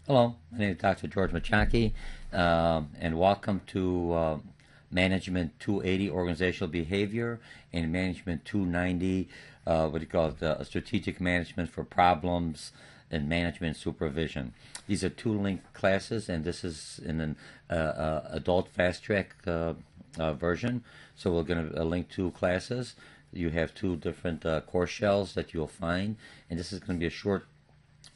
Hello, my name is Dr. George Mochocki, and welcome to Management 280, Organizational Behavior, and Management 290, what do you call it, Strategic Management for Problems and Management Supervision. These are two linked classes, and this is in an adult fast track version. So we're going to link two classes. You have two different course shells that you'll find, and this is going to be a short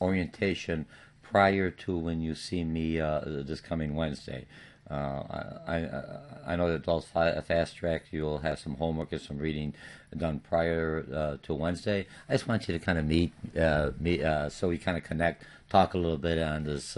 orientation prior to when you see me this coming Wednesday. I know that adult fast track you'll have some homework and some reading done prior to Wednesday. I just want you to kind of meet so we kind of connect, talk a little bit on this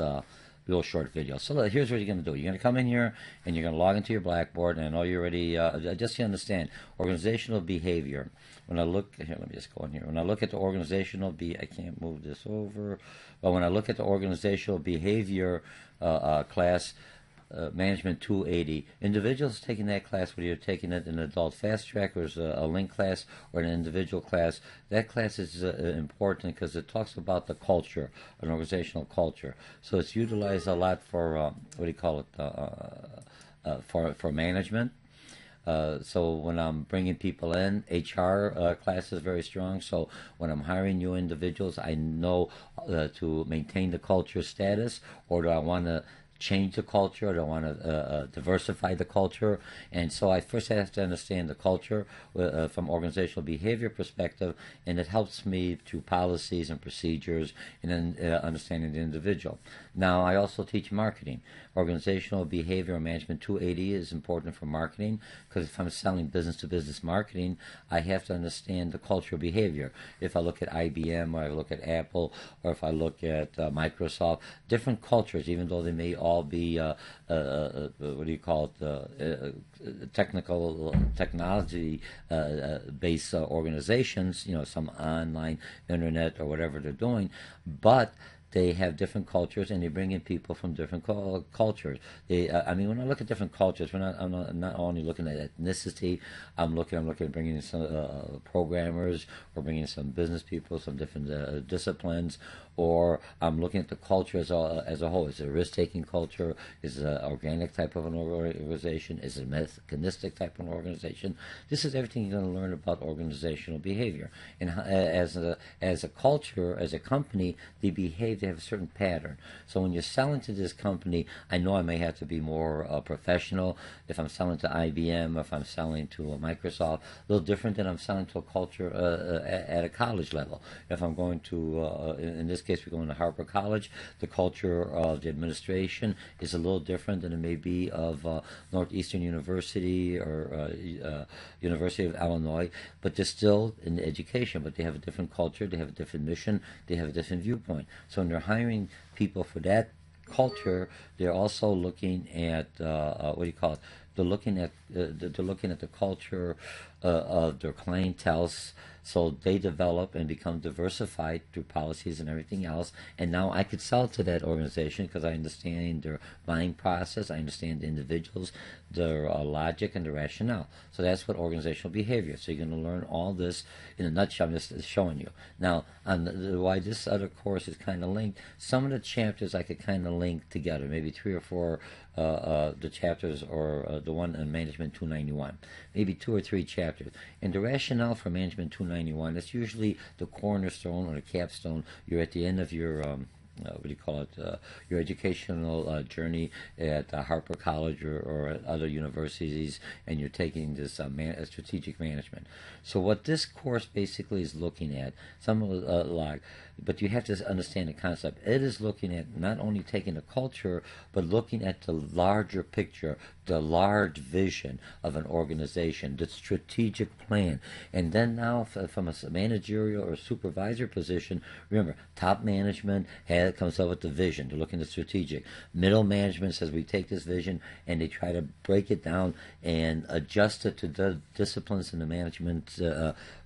real short video. So here's what you're going to do. You're going to come in here and you're going to log into your Blackboard, and I know you already, just to understand, organizational behavior. When I look, here, let me just go in here. When I look at the I can't move this over, but when I look at the organizational behavior class, Management 280. Individuals taking that class, whether you're taking it in an adult fast track or as a link class or an individual class, that class is important because it talks about the culture, an organizational culture. So it's utilized a lot for, what do you call it, for management. So when I'm bringing people in, HR class is very strong. So when I'm hiring new individuals, I know to maintain the culture status, or do I want to change the culture, or do I want to diversify the culture? And so I first have to understand the culture from organizational behavior perspective, and it helps me through policies and procedures and then understanding the individual. Now I also teach marketing. Organizational behavior management 280 is important for marketing, because if I'm selling business to business marketing, I have to understand the cultural behavior. If I look at IBM, or I look at Apple, or if I look at Microsoft, different cultures, even though they may all be what do you call it, technology based organizations, some online internet or whatever they're doing, but they have different cultures, and they bring in people from different cultures. When I look at different cultures, I'm not only looking at ethnicity. I'm looking at bringing in some programmers, or bringing in some business people, some different disciplines, or I'm looking at the culture as a whole. Is it a risk-taking culture? Is it an organic type of an organization? Is it a mechanistic type of an organization? This is everything you're going to learn about organizational behavior. And as a culture, as a company, they behave. They have a certain pattern. So when you're selling to this company, I know I may have to be more professional. If I'm selling to IBM, or if I'm selling to Microsoft, a little different than I'm selling to a culture at a college level. If I'm going to, in this case, we're going to Harper College, the culture of the administration is a little different than it may be of Northeastern University or University of Illinois, but they're still in education, but they have a different culture, they have a different mission, they have a different viewpoint. So when they're hiring people for that culture, they're also looking at what do you call it? They're looking at the culture of their clientele, so they develop and become diversified through policies and everything else. And now I could sell to that organization because I understand their buying process, I understand the individuals, their logic, and the rationale. So that's what organizational behavior. So you're going to learn all this in a nutshell. I'm just showing you. Now, why this other course is kind of linked, some of the chapters I could kind of link together, maybe 3 or 4 the chapters, or the one on Management 291, maybe 2 or 3 chapters. And the rationale for Management 291, that's usually the cornerstone or the capstone. You're at the end of your what do you call it, your educational journey at Harper College or at other universities, and you're taking this strategic management. So what this course basically is looking at, but you have to understand the concept. It is looking at not only taking the culture, but looking at the larger picture, the large vision of an organization, the strategic plan. And then now from a managerial or supervisor position, remember, top management comes up with the vision. They're looking at strategic. Middle management says we take this vision and they try to break it down and adjust it to the disciplines in the management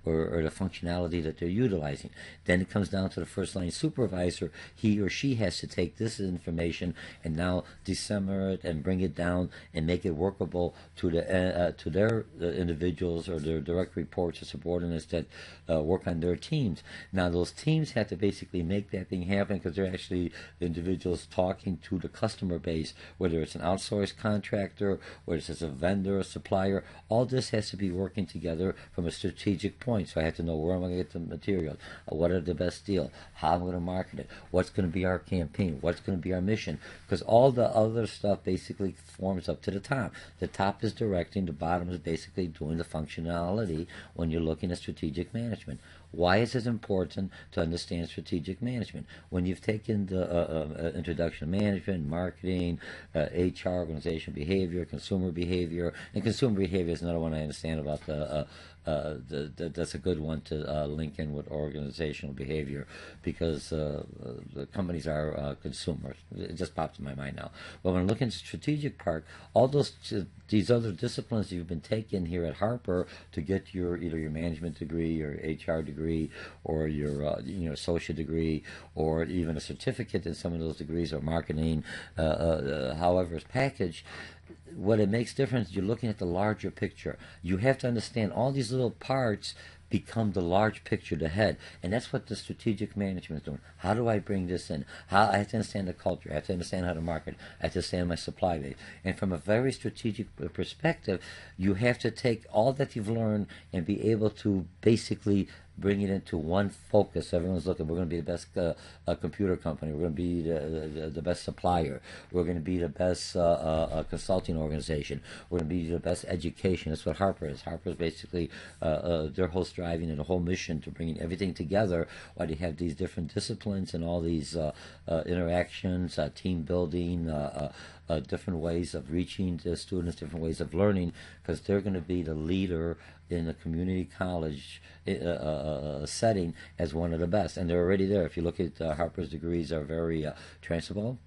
or the functionality that they're utilizing. Then it comes down to the first line supervisor, he or she has to take this information and now disseminate and bring it down and make it workable to their individuals or their direct reports or subordinates that work on their teams. Now those teams have to basically make that thing happen because they're actually individuals talking to the customer base, whether it's an outsourced contractor, whether it's a vendor, a supplier. All this has to be working together from a strategic point. So I have to know where am I going to get the materials, what are the best deals, how I'm going to market it, what's going to be our campaign, what's going to be our mission, because all the other stuff basically forms up to the top. The top is directing, the bottom is basically doing the functionality when you're looking at strategic management. Why is it important to understand strategic management? When you've taken the introduction to management, marketing, HR, organizational behavior, consumer behavior, and consumer behavior is another one I understand about that's a good one to link in with organizational behavior because the companies are consumers. It just pops in my mind now. But when I look at the strategic part, all these other disciplines you've been taking here at Harper to get your either your management degree, your HR degree, or your associate degree, or even a certificate in some of those degrees, or marketing, however it's packaged. What it makes difference, you're looking at the larger picture. You have to understand all these little parts become the large picture, the head, and that's what the strategic management is doing. How do I bring this in? How I have to understand the culture. I have to understand how to market. I have to understand my supply base. And from a very strategic perspective, you have to take all that you've learned and be able to basically bring it into one focus. Everyone's looking. We're going to be the best computer company. We're going to be the best supplier. We're going to be the best consulting organization. We're going to be the best education. That's what Harper is. Harper is basically their whole striving and the whole mission to bringing everything together while you have these different disciplines and all these interactions, team building, different ways of reaching the students, different ways of learning, because they're going to be the leader in the community college setting as one of the best, and they're already there. If you look at Harper's degrees, are very transferable,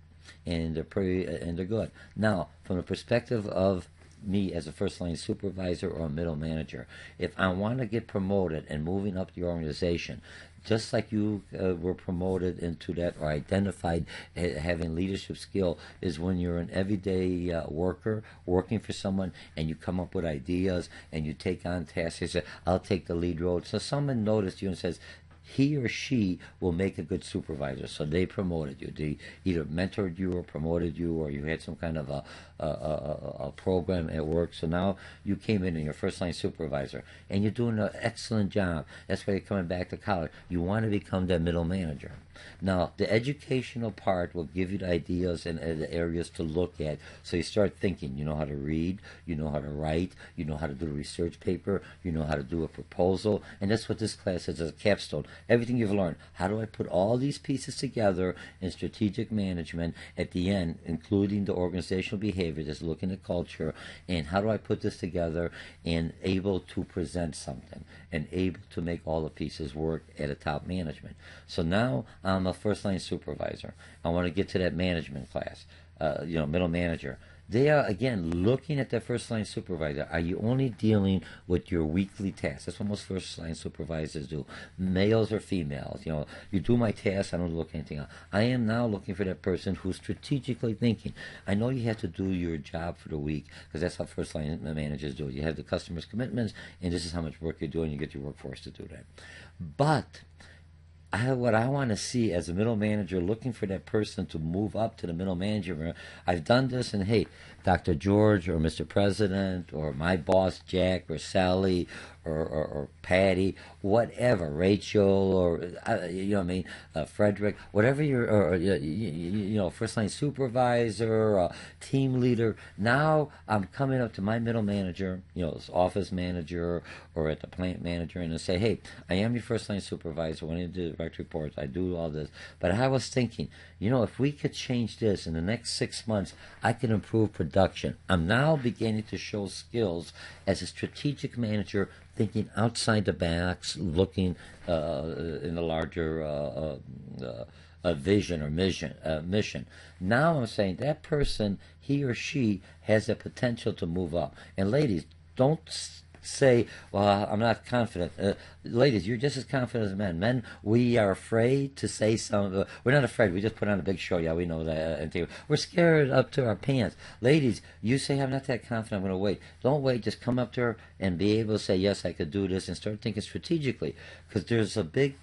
and they're good. Now, from the perspective of me as a first line supervisor or a middle manager, if I want to get promoted and moving up the organization, just like you were promoted into that or identified having leadership skill, is when you're an everyday worker working for someone and you come up with ideas and you take on tasks. You say, I'll take the lead role. So someone noticed you and says, he or she will make a good supervisor. So they promoted you. They either mentored you or promoted you, or you had some kind of a program at work. So now you came in and you're first line supervisor, and you're doing an excellent job. That's why you're coming back to college. You want to become that middle manager. Now, the educational part will give you the ideas and the areas to look at. So you start thinking. You know how to read. You know how to write. You know how to do a research paper. You know how to do a proposal. And that's what this class is, as a capstone. Everything you've learned. How do I put all these pieces together in strategic management at the end, including the organizational behavior, just looking at culture, and how do I put this together and able to present something and able to make all the pieces work at a top management. So now I'm a first line supervisor. I want to get to that management class, middle manager. They are, again, looking at their first-line supervisor. Are you only dealing with your weekly tasks? That's what most first-line supervisors do, males or females. You do my tasks, I don't look at anything else. I am now looking for that person who's strategically thinking. I know you have to do your job for the week, because that's how first-line managers do it. You have the customer's commitments, and this is how much work you're doing. You get your workforce to do that. But what I want to see as a middle manager, looking for that person to move up to the middle manager. I've done this, and hey, Dr. George or Mr. President or my boss Jack or Sally or Patty, whatever, Rachel or Frederick, whatever you're, first line supervisor, team leader. Now I'm coming up to my middle manager, office manager or at the plant manager, and I say, hey, I am your first line supervisor. When I do direct reports, I do all this. But I was thinking, if we could change this in the next 6 months, I can improve production. I'm now beginning to show skills as a strategic manager, thinking outside the box, looking in the larger vision or mission. Now I'm saying that person, he or she, has the potential to move up. And ladies, don't say, well, I'm not confident. Ladies, you're just as confident as men. Men, we are afraid to say something. We're not afraid. We just put on a big show. Yeah, we know that. We're scared up to our pants. Ladies, you say, I'm not that confident. I'm going to wait. Don't wait. Just come up to her and be able to say, yes, I could do this, and start thinking strategically. Because there's a big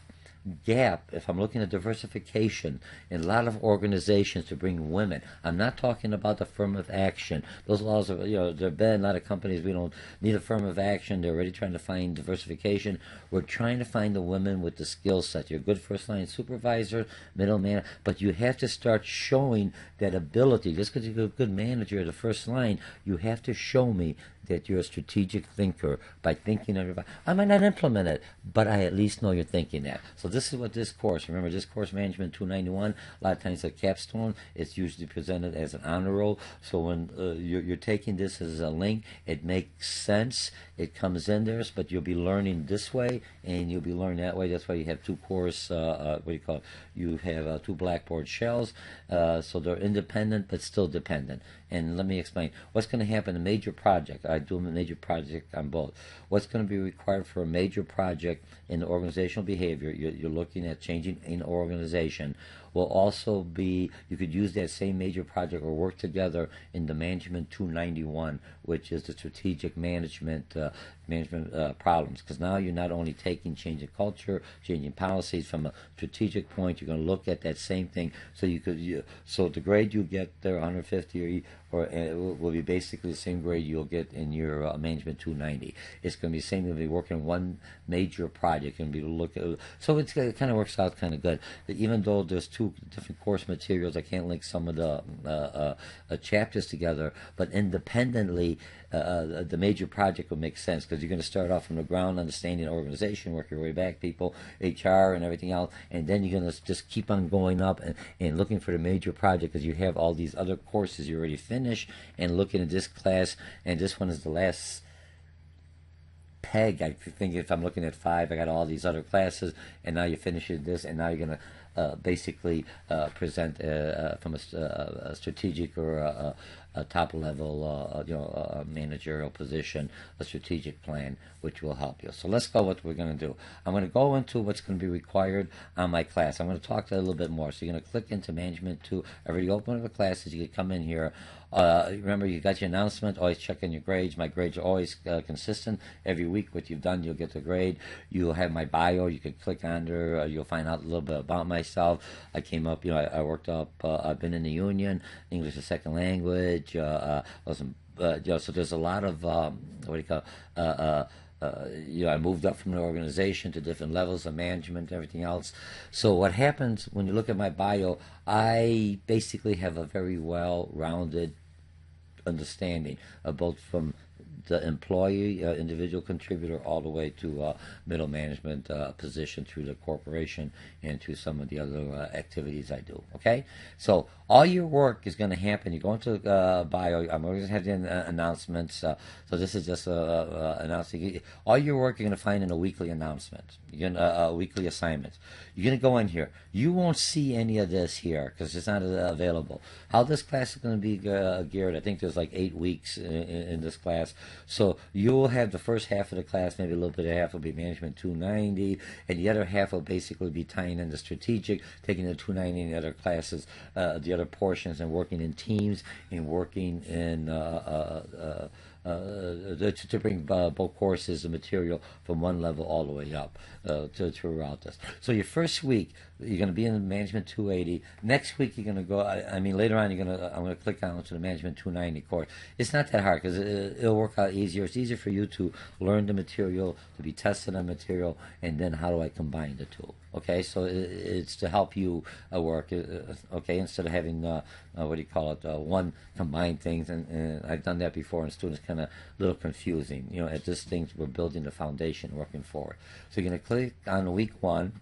gap if I'm looking at diversification in a lot of organizations to bring women. I'm not talking about affirmative action. Those laws are, there have been a lot of companies, we don't need affirmative action. They're already trying to find diversification. We're trying to find the women with the skill set. You're a good first line supervisor, middleman, but you have to start showing that ability. Just because you're a good manager at the first line, you have to show me that you're a strategic thinker by thinking of your. I might not implement it, but I at least know you're thinking that. So this is what this course, remember this course, Management 291, a lot of times a capstone, it's usually presented as an honor roll. So when you're taking this as a link, it makes sense. It comes in there, but you'll be learning this way and you'll be learning that way. That's why you have two course, what do you call it? You have two Blackboard shells, so they're independent but still dependent. And let me explain. What's going to happen in a major project? I do a major project on both. What's going to be required for a major project in the organizational behavior, you're looking at changing an organization, will also be, you could use that same major project or work together in the Management 291, which is the strategic management problems. Because now you're not only changing culture, changing policies from a strategic point, you're going to look at that same thing. So so the grade you get there, 150 or it will be basically the same grade you'll get in your Management 290. It's going to be the same. You'll be working on one major project and be looking. So it kind of works out kind of good. Even though there's two different course materials, I can't link some of the chapters together, but independently, the major project will make sense because you're going to start off from the ground, understanding the organization, work your way back, people, HR, and everything else, and then you're going to just keep on going up and looking for the major project because you have all these other courses you already finished and looking at this class, and this one is the last peg. I think if I'm looking at 5, I got all these other classes, and now you're finishing this, and now you're going to basically present from a strategic or a top level managerial position, a strategic plan which will help you. So let's go what we're going to do. I'm going to go into what's going to be required on my class. I'm going to talk a little bit more. So you're going to click into Management 2. I already opened the classes. You can come in here. Remember, you got your announcement. Always check in your grades. My grades are always consistent. Every week, what you've done, you'll get the grade. You'll have my bio. You can click on there. You'll find out a little bit about myself. I came up, I worked up. I've been in the union, English as a second language. So there's a lot of I moved up from the organization to different levels of management, everything else. So what happens when you look at my bio, I basically have a very well-rounded understanding of both from the employee, individual contributor, all the way to middle management position through the corporation and to some of the other activities I do. Okay, so all your work is going to happen. You go into bio. I'm always going to have the announcements. So this is just announcing. All your work you're going to find in a weekly announcement. You're going weekly assignments. You're going to go in here. You won't see any of this here because it's not available. How this class is going to be geared, I think there's like 8 weeks in this class. So you'll have the first half of the class, maybe a little bit of half will be Management 290, and the other half will basically be tying into strategic, taking the 290 and the other classes, the other portions, and working in teams and working in to bring both courses, the material from one level all the way up throughout this. So your first week, you're going to be in Management 280. Next week, you're going to go, later on, I'm going to click on to the Management 290 course. It's not that hard because it'll work out easier. It's easier for you to learn the material, to be tested on material, and then how do I combine the two. Okay, so it's to help you work, okay, instead of having, one combined things, and I've done that before, and students kind of a little confusing. At this thing, we're building the foundation, working forward. So you're going to click on week 1,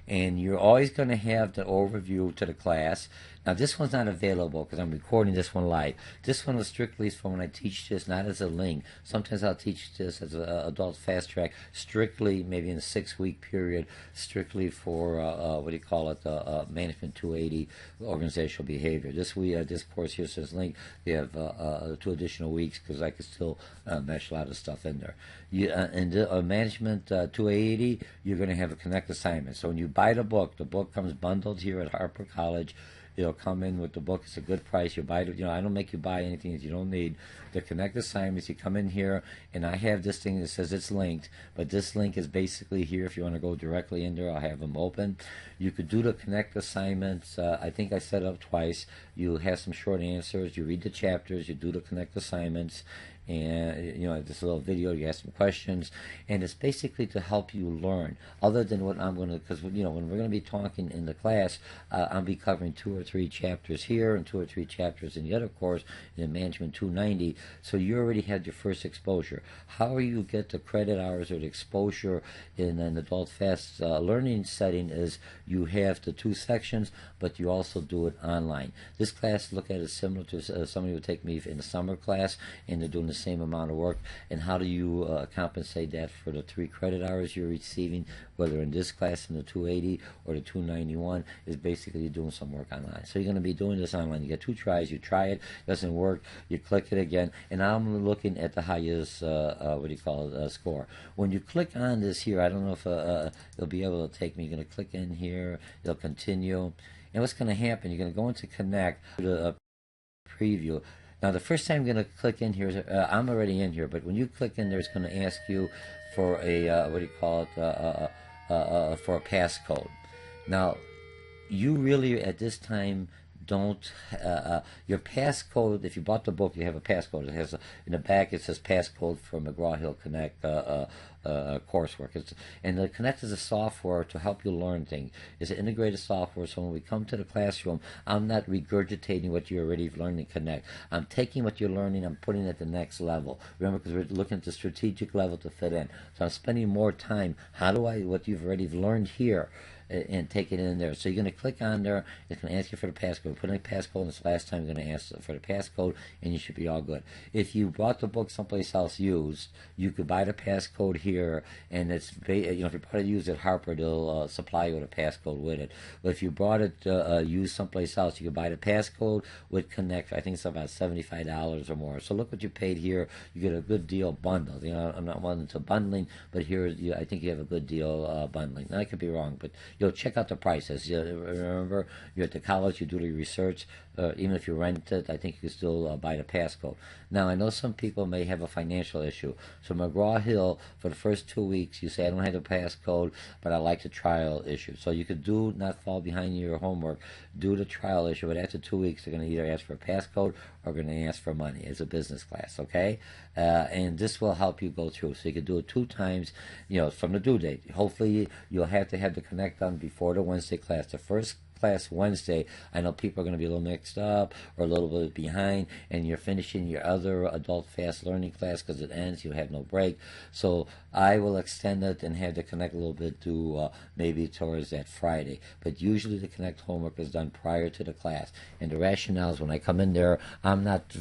and you're always going to have the overview to the class. Now, this one's not available because I'm recording this one live. This one is strictly for when I teach this, not as a link. Sometimes I'll teach this as an adult fast track, strictly maybe in a 6-week period, strictly for what do you call it, Management 280, organizational behavior. This course here says link. We have 2 additional weeks because I could still mesh a lot of stuff in there. In the Management 280, you're going to have a Connect assignment. So when you buy the book comes bundled here at Harper College. It'll come in with the book. It's a good price. You buy it. I don't make you buy anything that you don't need. The Connect assignments, you come in here, and I have this thing that says it's linked, but this link is basically here. If you want to go directly in there, I'll have them open. You could do the Connect assignments. I think I set up twice. You have some short answers. You read the chapters. You do the Connect assignments. And this little video, you ask some questions, and it's basically to help you learn. Other than what I'm going to, because when we're going to be talking in the class, I'll be covering 2 or 3 chapters here and 2 or 3 chapters in the other course in Management 290. So you already had your first exposure. How you get the credit hours or the exposure in an adult fast learning setting is you have the 2 sections, but you also do it online. This class, look at it similar to somebody would take me in the summer class, and they're doing the same amount of work. And how do you compensate that for the 3 credit hours you're receiving, whether in this class in the 280 or the 291, is basically you're doing some work online. So you're going to be doing this online. You get 2 tries, you try it, doesn't work, you click it again, and I'm looking at the highest score. When you click on this here, I don't know if it'll be able to take me. You're going to click in here, it'll continue, and what's going to happen, you're going to go into Connect, to preview. Now, the first time you're going to click in here, I'm already in here, but when you click in there, it's going to ask you for a, for a passcode. Now, you really, at this time, don't, your passcode, if you bought the book, you have a passcode. It has, in the back, it says passcode for McGraw-Hill Connect coursework. And the Connect is a software to help you learn things. It's an integrated software, so when we come to the classroom, I'm not regurgitating what you already learned in Connect. I'm taking what you're learning, I'm putting it at the next level. Remember, because we're looking at the strategic level to fit in. So I'm spending more time. How do I, what you've already learned here, and take it in there. So you're going to click on there. It's going to ask you for the passcode. Put in a passcode, and this last time you're going to ask for the passcode, and you should be all good. If you bought the book someplace else used, you could buy the passcode here, and it's if you bought it used at Harper, they'll supply you with a passcode with it. But if you bought it used someplace else, you could buy the passcode with Connect. I think it's about $75 or more. So look what you paid here. You get a good deal bundled. I'm not one into bundling, but here I think you have a good deal bundling. Now I could be wrong, but you'll check out the prices. Remember, you're at the college, you do the research. Even if you rent it, I think you can still buy the passcode. Now, I know some people may have a financial issue. So McGraw-Hill, for the first 2 weeks, you say, I don't have the passcode, but I like the trial issue. So you could not fall behind your homework, do the trial issue, but after 2 weeks, they're going to either ask for a passcode or going to ask for money. It's a business class, okay? And this will help you go through. So you can do it 2 times, from the due date. Hopefully, you'll have to have the Connect done before the Wednesday class. The first class Wednesday, I know people are going to be a little mixed up or a little bit behind, and you're finishing your other adult fast learning class because it ends, you have no break. So I will extend it and have the Connect a little bit to maybe towards that Friday. But usually the Connect homework is done prior to the class. And the rationale is when I come in there,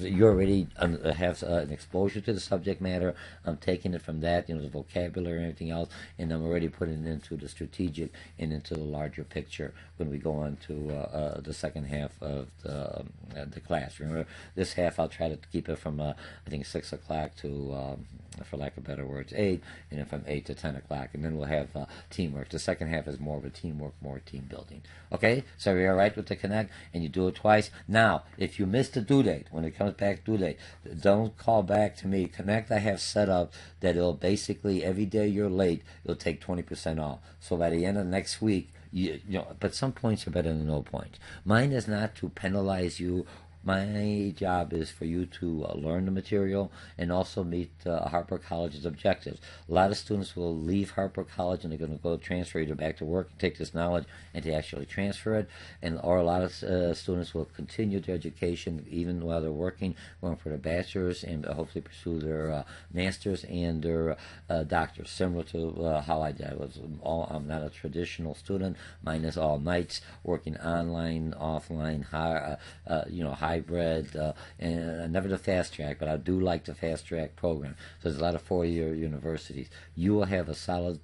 you already have an exposure to the subject matter. I'm taking it from that, the vocabulary and everything else, and I'm already putting it into the strategic and into the larger picture when we go on to the second half of the class. Remember, this half I'll try to keep it from I think 6 o'clock to, for lack of better words, 8, and then from 8 to 10 o'clock, and then we'll have teamwork. The second half is more of a teamwork, more team building. Okay, so you're all right with the Connect, and you do it twice. Now, if you miss the due date, when it comes back due date, don't call back to me. Connect I have set up that it'll basically, every day you're late, it'll take 20% off. So by the end of next week, but some points are better than no points. Mine is not to penalize you My job is for you to learn the material and also meet Harper College's objectives. A lot of students will leave Harper College and they're going to go transfer either back to work and take this knowledge and to actually transfer it, or a lot of students will continue their education even while they're working, going for their bachelor's and hopefully pursue their master's and their doctor's. Similar to how I did. I'm not a traditional student. Mine is all nights, working online, offline, hybrid, and never the fast track, but I do like the fast track program. So there's a lot of four-year universities. You will have a solid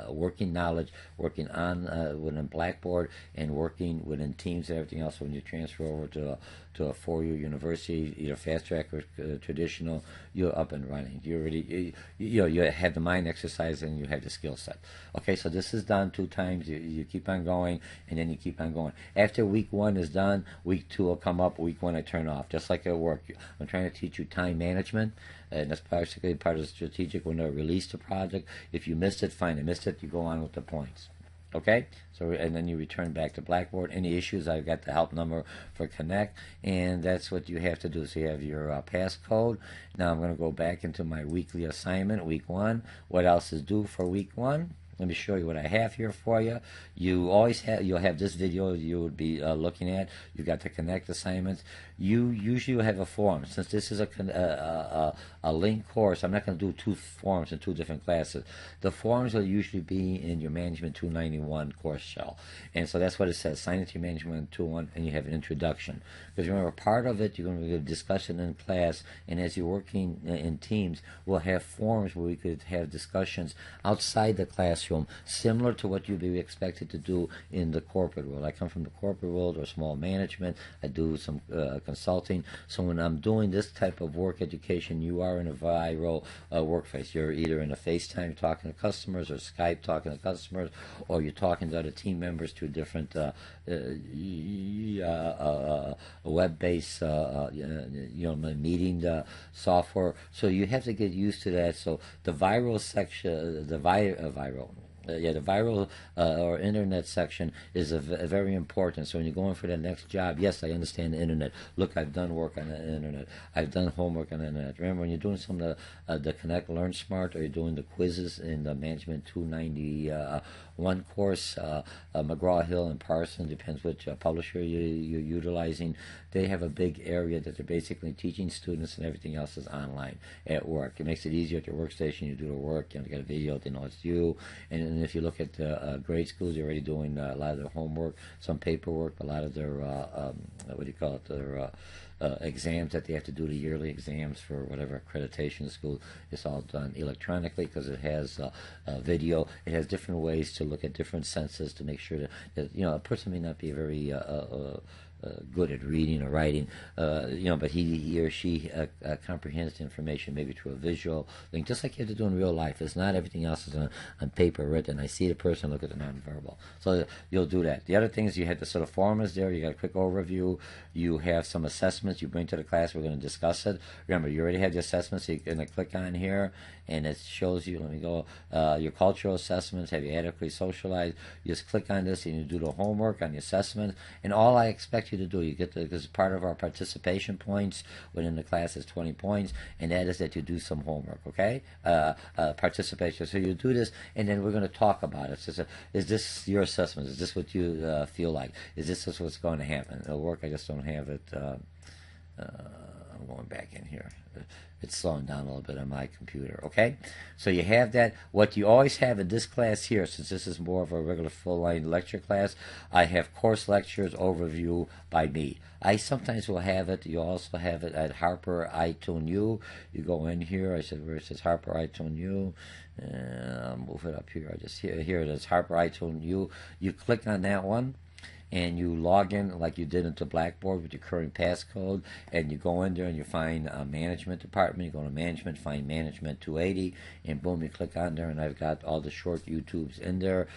working knowledge, working on within Blackboard and working within teams and everything else. When you transfer over to a four-year university, either fast track or traditional, you're up and running. You already you have the mind exercise and you have the skill set. Okay, so this is done 2 times. You keep on going and then you keep on going. After week 1 is done, week 2 will come up. Week 1 I turn off, just like at work. I'm trying to teach you time management. And that's basically part of the strategic when they release the project. If you missed it, fine. I missed it, you go on with the points. Okay? So, and then you return back to Blackboard. Any issues, I've got the help number for Connect, and that's what you have to do. So you have your passcode. Now I'm going to go back into my weekly assignment, week 1. What else is due for week 1? Let me show you what I have here for you. You'll have this video you would be looking at. You've got the Connect assignments. You usually will have a form. Since this is a linked course, I'm not going to do 2 forms in 2 different classes. The forms will usually be in your Management 291 course shell. And so that's what it says. Sign into your Management 291 and you have an introduction. Because remember, part of it, you're going to get a discussion in class, and as you're working in teams, we'll have forums where we could have discussions outside the classroom, similar to what you'd be expected to do in the corporate world. I come from the corporate world or small management. I do some consulting. So when I'm doing this type of work education, you are in a viral workplace. You're either in a FaceTime talking to customers, or Skype talking to customers, or you're talking to other team members through different web-based meeting software. So you have to get used to that. So the viral section, the viral or internet section is very important. So when you're going for the next job, yes, I understand the internet. Look, I've done work on the internet. I've done homework on the internet. Remember, when you're doing some of the Connect Learn Smart, or you're doing the quizzes in the Management 291 course, McGraw-Hill and Parsons, depends which publisher you're utilizing, they have a big area that they're basically teaching students, and everything else is online at work. It makes it easier at your workstation. You do the work, you get a video, they know it's you. And if you look at grade schools, they're already doing a lot of their homework, some paperwork, a lot of their, their exams that they have to do, the yearly exams for whatever accreditation school. It's all done electronically because it has video. It has different ways to look at different senses to make sure that a person may not be very good at reading or writing, but he or she comprehends the information maybe through a visual thing, just like you have to do in real life. It's not everything else is on paper written. I see the person, look at the nonverbal. So you'll do that. The other thing is you had the sort of formulas there. You got a quick overview. You have some assessments you bring to the class. We're going to discuss it. Remember, you already have the assessments. So you're going to click on here, and it shows you, let me go, your cultural assessments. Have you adequately socialized? You just click on this, and you do the homework on the assessment. And all I expect you to do, you get because part of our participation points within the class is 20 points, and that is that you do some homework, okay? Participation. So you do this, and then we're going to talk about it. So, is this your assessment? Is this what you feel like? Is this just what's going to happen? It'll work. I just don't have it. I'm going back in here. It's slowing down a little bit on my computer, okay? So you have that. What you always have in this class here, since this is more of a regular full-line lecture class, I have course lectures overview by me. I sometimes will have it. You also have it at Harper iTunes U. You go in here. I said where it says Harper iTunes U. I'll move it up here. Here it is, Harper iTunes U. You click on that one, and you log in like you did into Blackboard with your current passcode, and you go in there and you find management department. You go to management, find Management 280, and boom, you click on there, and I've got all the short YouTubes in there,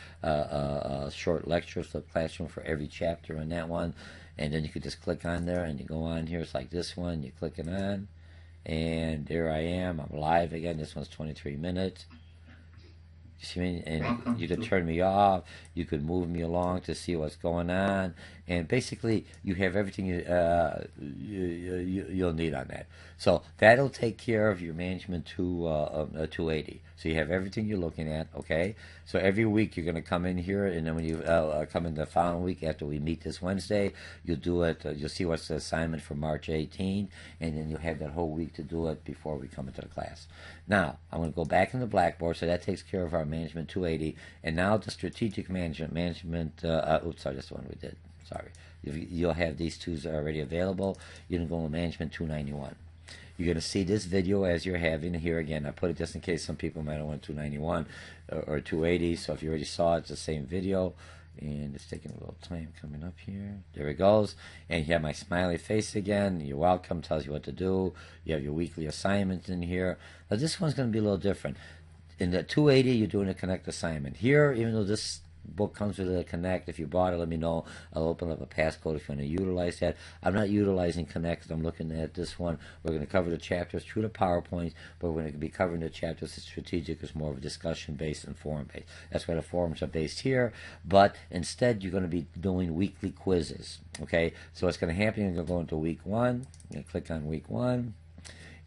short lectures for the classroom for every chapter in that one. And then you could just click on there, and you go on here. It's like this one. You click it on, and there I am. I'm live again. This one's 23 minutes. You see me? And you could turn me off. You could move me along to see what's going on. And basically, you have everything you'll need on that. So that'll take care of your management 280. So you have everything you're looking at, okay? So every week you're going to come in here, and then when you come in the following week after we meet this Wednesday, you'll do it. You'll see what's the assignment for March 18, and then you'll have that whole week to do it before we come into the class. Now, I'm going to go back in the Blackboard, so that takes care of our Management 280, and now the Strategic Management, oops, sorry, that's the one we did. Sorry. You'll have these twos already available. You can go to Management 291. You're going to see this video as you're having here again. I put it just in case some people might have want 291 or 280. So if you already saw it, it's the same video. And it's taking a little time coming up here. There it goes. And you have my smiley face again. You're welcome. Tells you what to do. You have your weekly assignments in here. Now this one's going to be a little different. In the 280, you're doing a Connect assignment. Here, even though this book comes with a Connect, if you bought it, let me know. I'll open up a passcode if you want to utilize that. I'm not utilizing Connect. I'm looking at this one. We're going to cover the chapters through the PowerPoint, but we're going to be covering the chapters. The strategic is more of a discussion-based and forum-based. That's why the forums are based here, but instead you're going to be doing weekly quizzes. Okay, so what's going to happen, you're going to go into week 1. You're going to click on week 1.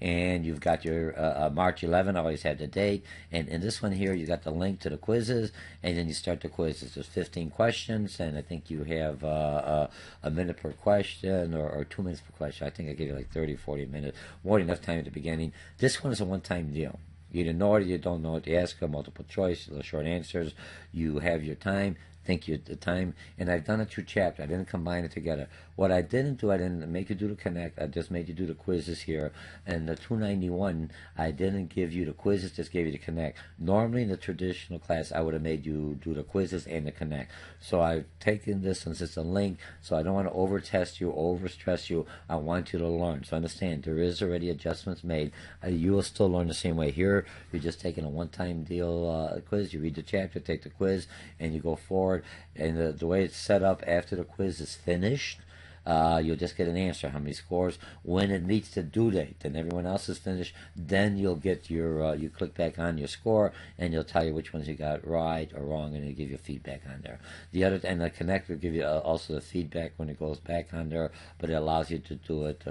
And you've got your March 11. I always have the date. And in this one here, you got the link to the quizzes, and then you start the quizzes. There's 15 questions, and I think you have a minute per question or 2 minutes per question. I think I gave you like 30, 40 minutes. More than enough time at the beginning. This one is a one-time deal. You either know it or you don't know it. You ask a multiple choice, little short answers. You have your time. Think you the time, and I've done it through chapter. I didn't combine it together. What I didn't do, I didn't make you do the Connect. I just made you do the quizzes here. And the 291, I didn't give you the quizzes, just gave you the Connect. Normally in the traditional class, I would have made you do the quizzes and the Connect. So I've taken this since it's a link, so I don't want to over-test you, over-stress you. I want you to learn. So understand, there is already adjustments made. You will still learn the same way. Here, you're just taking a one-time deal quiz. You read the chapter, take the quiz, and you go forward. And the way it's set up, after the quiz is finished, you'll just get an answer, how many scores. When it meets the due date and everyone else is finished, then you'll get your, you click back on your score, and you'll tell you which ones you got right or wrong, and it'll give you feedback on there. The other, and the Connect will give you also the feedback when it goes back on there, but it allows you to do it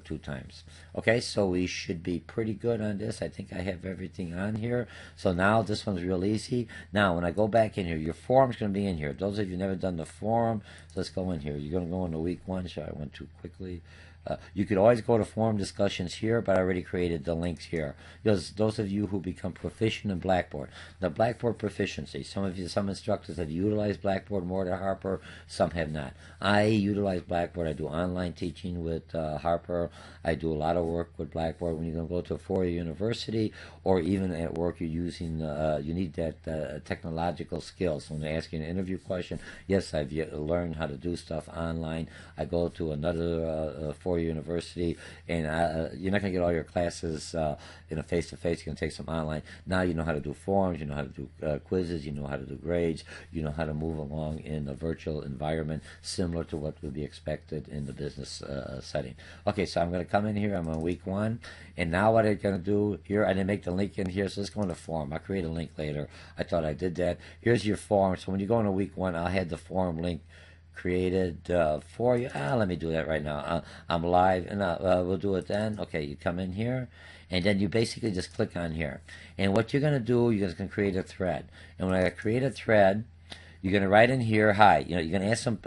2 times. Okay, so we should be pretty good on this. I think I have everything on here. So now this one's real easy. Now when I go back in here, your forum's going to be in here. Those of you who've never done the forum, so let's go in here. You're going to go into week 1. Sorry, I went too quickly. You could always go to forum discussions here, but I already created the links here. Because those of you who become proficient in Blackboard, the Blackboard proficiency, some instructors have utilized Blackboard more than Harper, some have not. I utilize Blackboard. I do online teaching with Harper. I do a lot of work with Blackboard. When you're going to go to a 4-year university, or even at work, you're using, you need that technological skills. So when they ask you an interview question, yes, I've learned how to do stuff online. I go to another 4-year university, and you're not going to get all your classes in a face-to-face. You're going to take some online. Now you know how to do forums, you know how to do quizzes, you know how to do grades, you know how to move along in a virtual environment, similar to what would be expected in the business setting. Okay, so I'm going to come in here. I'm on week 1, and now what I'm going to do here, I didn't make the link in here, so let's go into forum. I'll create a link later. I thought I did that. Here's your forum. So when you go into week 1, I'll have the forum link created for you. Let me do that right now. I'm live, and we'll do it then. Okay, you come in here, and then you basically just click on here. And what you're going to do, you're just going to create a thread. And when I create a thread, you're going to write in here, hi. You're going to ask some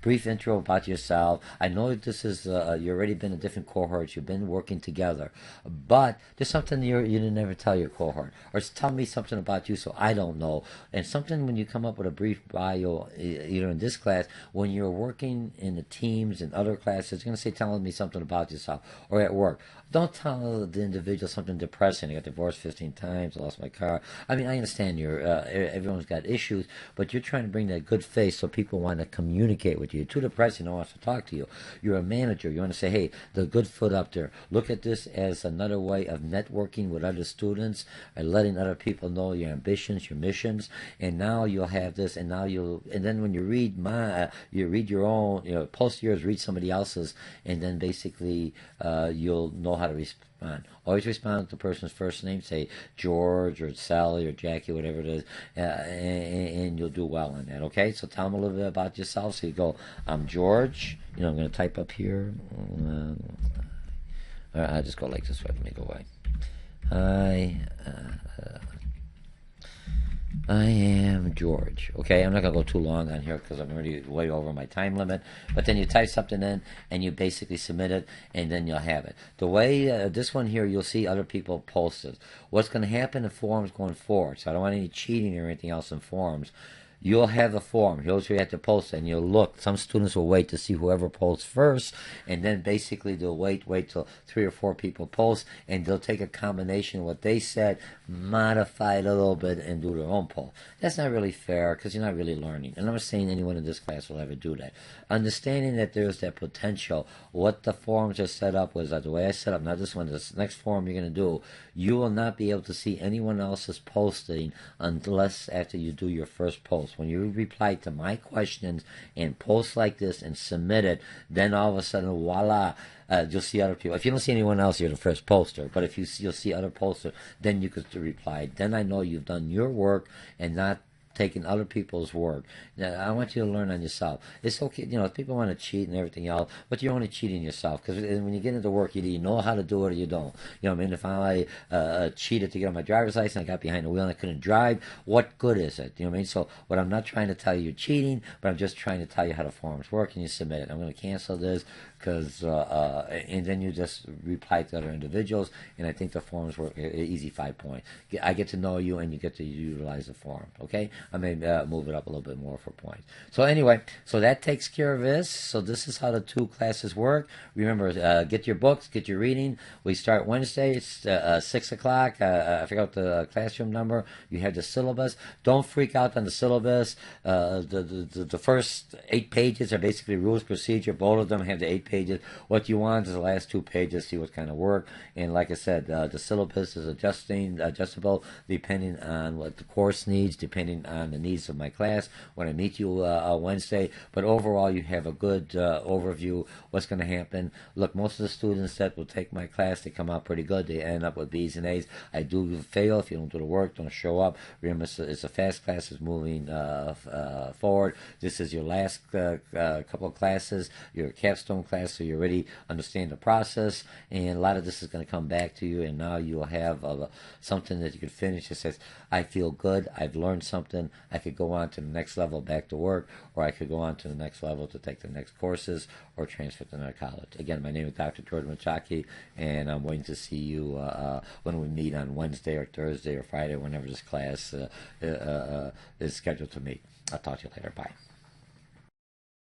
brief intro about yourself. I know this is, you've already been in different cohorts. You've been working together. But there's something you didn't ever tell your cohort. Or tell me something about you so I don't know. And something when you come up with a brief bio, either in this class, when you're working in the teams and other classes, you're going to say, telling me something about yourself. Or at work. Don't tell the individual something depressing. I got divorced 15 times. I lost my car. I mean, I understand everyone's got issues, but you're trying to bring that good face so people want to communicate with you. You're too depressed, no one wants to talk to you. You're a manager. You want to say, hey, the good foot up there. Look at this as another way of networking with other students and letting other people know your ambitions, your missions. And now you'll have this, and now and then when you read you read your own, post yours, read somebody else's, and then basically you'll know how to respond. Always respond with the person's first name. Say George or Sally or Jackie, whatever it is, and you'll do well on that. Okay, so tell them a little bit about yourself. So you go, I'm George. You know, I'm going to type up here. I'll just go like this. Let me go away. I am George. Okay, I'm not going to go too long on here because I'm already way over my time limit. But then you type something in and you basically submit it, and then you'll have it. The way this one here, you'll see other people post it. What's going to happen in forums going forward? So I don't want any cheating or anything else in forums. You'll have the form. You'll have to post it, and you'll look. Some students will wait to see whoever posts first, and then basically they'll wait till 3 or 4 people post, and they'll take a combination of what they said, modify it a little bit, and do their own poll. That's not really fair because you're not really learning. And I'm not saying anyone in this class will ever do that. Understanding that there's that potential, what the forums are set up was the way I set up. Now this one, this next forum you're going to do, you will not be able to see anyone else's posting unless after you do your first post. When you reply to my questions and post like this and submit it, then all of a sudden, voila, you'll see other people. If you don't see anyone else, you're the first poster. But if you'll see other posters, then you could reply. Then I know you've done your work and not taking other people's work. Now, I want you to learn on yourself. It's okay, you know, if people want to cheat and everything else, but you're only cheating yourself. Because when you get into work, you know how to do it or you don't. You know what I mean? If I cheated to get on my driver's license, I got behind the wheel and I couldn't drive, what good is it? You know what I mean? So what I'm not trying to tell you, you're cheating, but I'm just trying to tell you how the forms work, and you submit it. I'm going to cancel this because and then you just reply to other individuals, and I think the forums work easy 5 points. I get to know you, and you get to utilize the forum. Okay, I may move it up a little bit more for points. So anyway, so that takes care of this. So this is how the 2 classes work. Remember, get your books, get your reading. We start Wednesday. It's 6 o'clock. I forgot the classroom number. You have the syllabus. Don't freak out on the syllabus. The first 8 pages are basically rules, procedure. Both of them have the 8 pages. What you want is the last 2 pages, see what kind of work. And like I said, the syllabus is adjustable depending on what the course needs, depending on the needs of my class when I meet you Wednesday. But overall, you have a good overview what's going to happen. Look, most of the students that will take my class, they come out pretty good. They end up with B's and A's. I do fail if you don't do the work, don't show up. Remember, it's a fast class, is moving forward. This is your last couple of classes, your capstone class, so you already understand the process, and a lot of this is going to come back to you, and now you will have something that you can finish that says, I feel good, I've learned something, I could go on to the next level back to work, or I could go on to the next level to take the next courses or transfer to another college. Again, my name is Dr. George Mochocki, and I'm waiting to see you when we meet on Wednesday or Thursday or Friday, whenever this class is scheduled to meet. I'll talk to you later. Bye.